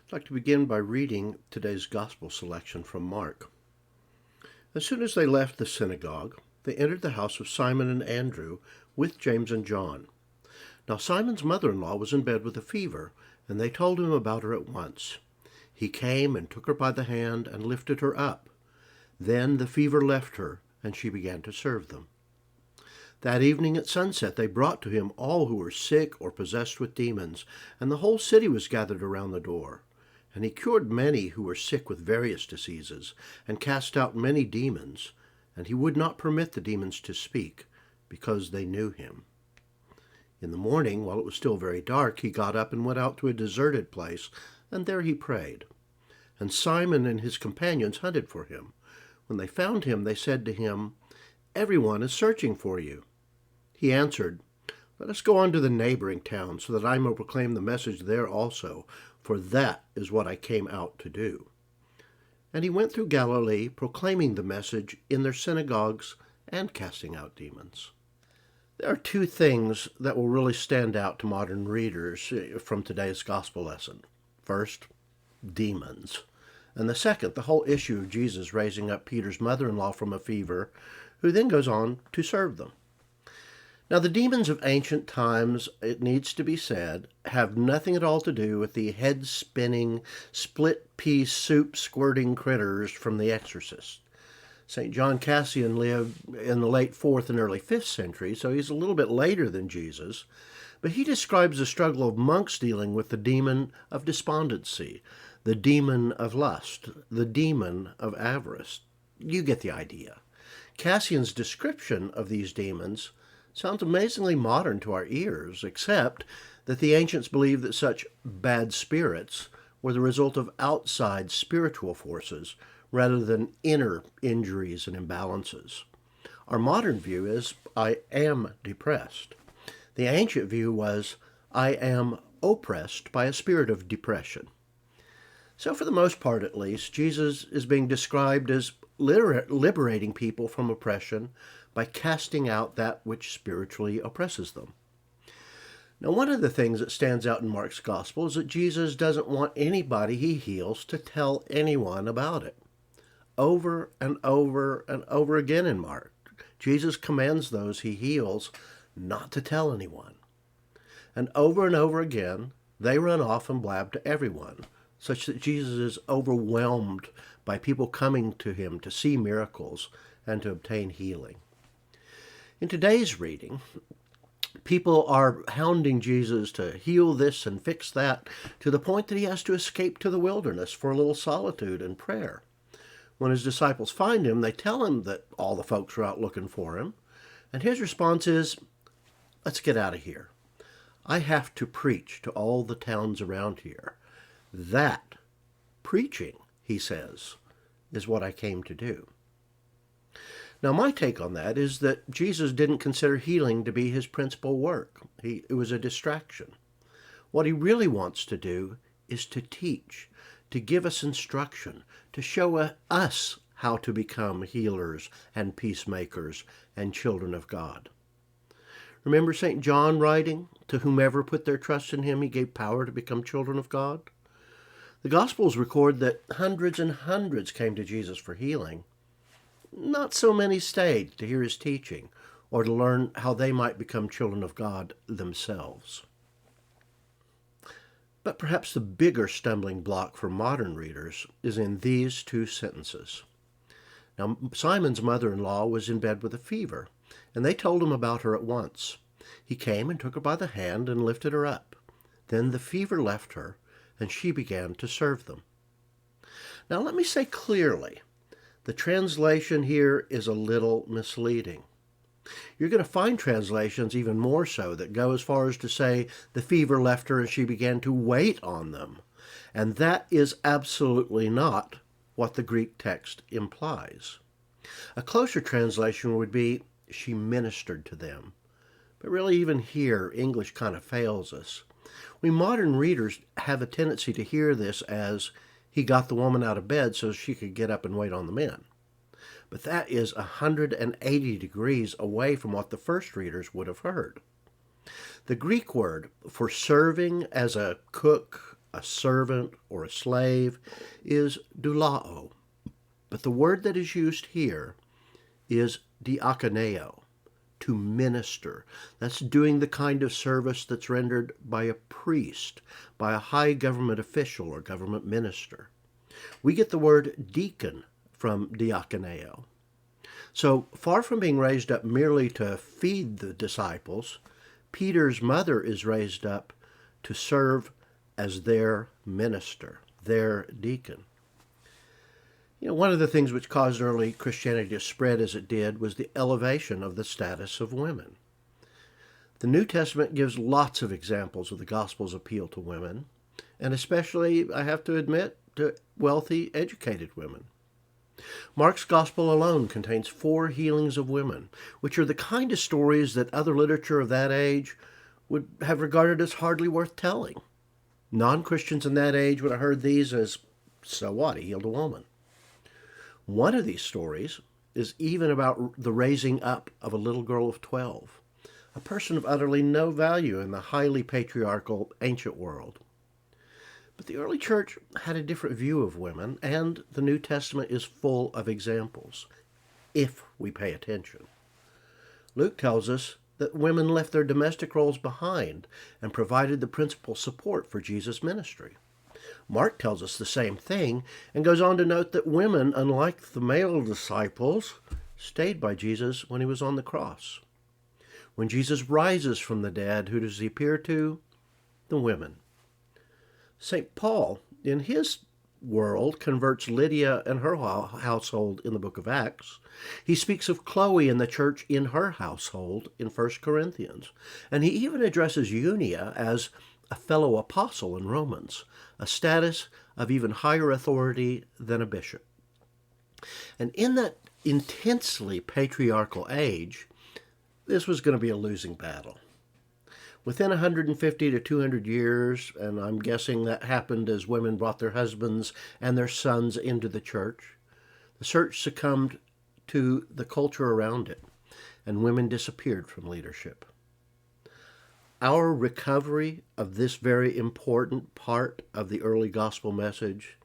I'd like to begin by reading today's gospel selection from Mark. As soon as they left the synagogue, they entered the house of Simon and Andrew with James and John. Now Simon's mother-in-law was in bed with a fever, and they told him about her at once. He came and took her by the hand and lifted her up. Then the fever left her, and she began to serve them. That evening at sunset they brought to him all who were sick or possessed with demons, and the whole city was gathered around the door. And he cured many who were sick with various diseases, and cast out many demons, and he would not permit the demons to speak, because they knew him. In the morning, while it was still very dark, he got up and went out to a deserted place, and there he prayed. And Simon and his companions hunted for him. When they found him, they said to him, "Everyone is searching for you." He answered, "Let us go on to the neighboring town, so that I may proclaim the message there also, for that is what I came out to do." And he went through Galilee, proclaiming the message in their synagogues and casting out demons. There are two things that will really stand out to modern readers from today's gospel lesson. First, demons. And the second, the whole issue of Jesus raising up Peter's mother-in-law from a fever, who then goes on to serve them. Now, the demons of ancient times, it needs to be said, have nothing at all to do with the head-spinning, split-pea soup-squirting critters from The Exorcist. St. John Cassian lived in the late 4th and early 5th century, so he's a little bit later than Jesus, but he describes the struggle of monks dealing with the demon of despondency, the demon of lust, the demon of avarice. You get the idea. Cassian's description of these demons sounds amazingly modern to our ears, except that the ancients believed that such bad spirits were the result of outside spiritual forces rather than inner injuries and imbalances. Our modern view is, I am depressed. The ancient view was, I am oppressed by a spirit of depression. So for the most part at least, Jesus is being described as liberating people from oppression by casting out that which spiritually oppresses them. Now, one of the things that stands out in Mark's gospel is that Jesus doesn't want anybody he heals to tell anyone about it. Over and over and over again in Mark, Jesus commands those he heals not to tell anyone. And over again, they run off and blab to everyone, such that Jesus is overwhelmed by people coming to him to see miracles and to obtain healing. In today's reading, people are hounding Jesus to heal this and fix that, to the point that he has to escape to the wilderness for a little solitude and prayer. When his disciples find him, they tell him that all the folks are out looking for him, and his response is, "Let's get out of here. I have to preach to all the towns around here. That, preaching," he says, "is what I came to do." Now, my take on that is that Jesus didn't consider healing to be his principal work. It was a distraction. What he really wants to do is to teach, to give us instruction, to show us how to become healers and peacemakers and children of God. Remember St. John writing, "To whomever put their trust in him, he gave power to become children of God"? The Gospels record that hundreds and hundreds came to Jesus for healing. Not so many stayed to hear his teaching or to learn how they might become children of God themselves. But perhaps the bigger stumbling block for modern readers is in these two sentences. Now, Simon's mother-in-law was in bed with a fever, and they told him about her at once. He came and took her by the hand and lifted her up. Then the fever left her, and she began to serve them. Now, let me say clearly, the translation here is a little misleading. You're going to find translations even more so that go as far as to say the fever left her and she began to wait on them. And that is absolutely not what the Greek text implies. A closer translation would be, she ministered to them. But really, even here, English kind of fails us. We modern readers have a tendency to hear this as, he got the woman out of bed so she could get up and wait on the men. But that is 180 degrees away from what the first readers would have heard. The Greek word for serving as a cook, a servant, or a slave, is doulao. But the word that is used here is diakoneo, to minister. That's doing the kind of service that's rendered by a priest, by a high government official or government minister. We get the word deacon from diakoneo. So far from being raised up merely to feed the disciples, Peter's mother is raised up to serve as their minister, their deacon. One of the things which caused early Christianity to spread as it did was the elevation of the status of women. The New Testament gives lots of examples of the gospel's appeal to women, and especially, I have to admit, to wealthy, educated women. Mark's gospel alone contains 4 healings of women, which are the kind of stories that other literature of that age would have regarded as hardly worth telling. Non-Christians in that age would have heard these as, so what, he healed a woman. One of these stories is even about the raising up of a little girl of 12, a person of utterly no value in the highly patriarchal ancient world. But the early church had a different view of women, and the New Testament is full of examples, if we pay attention. Luke tells us that women left their domestic roles behind and provided the principal support for Jesus' ministry. Mark tells us the same thing and goes on to note that women, unlike the male disciples, stayed by Jesus when he was on the cross. When Jesus rises from the dead, who does he appear to? The women. St. Paul, in his world, converts Lydia and her household in the book of Acts. He speaks of Chloe and the church in her household in 1 Corinthians. And he even addresses Eunia as a fellow apostle in Romans, a status of even higher authority than a bishop. And in that intensely patriarchal age, this was going to be a losing battle. Within 150 to 200 years, and I'm guessing that happened as women brought their husbands and their sons into the church succumbed to the culture around it, and women disappeared from leadership. Our recovery of this very important part of the early gospel message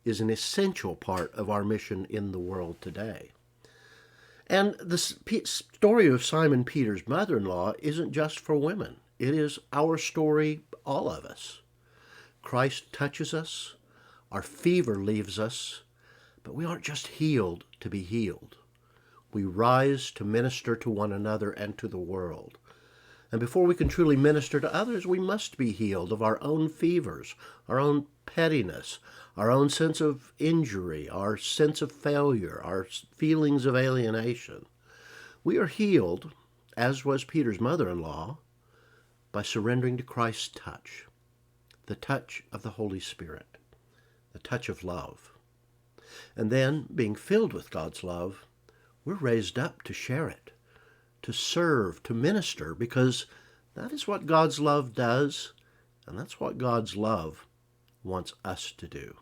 is an essential part of our mission in the world today. And the story of Simon Peter's mother-in-law isn't just for women. It is our story, all of us. Christ touches us, our fever leaves us, but we aren't just healed to be healed. We rise to minister to one another and to the world. And before we can truly minister to others, we must be healed of our own fevers, our own pettiness, our own sense of injury, our sense of failure, our feelings of alienation. We are healed, as was Peter's mother-in-law, by surrendering to Christ's touch, the touch of the Holy Spirit, the touch of love. And then, being filled with God's love, we're raised up to share it, to serve, to minister, because that is what God's love does, and that's what God's love wants us to do.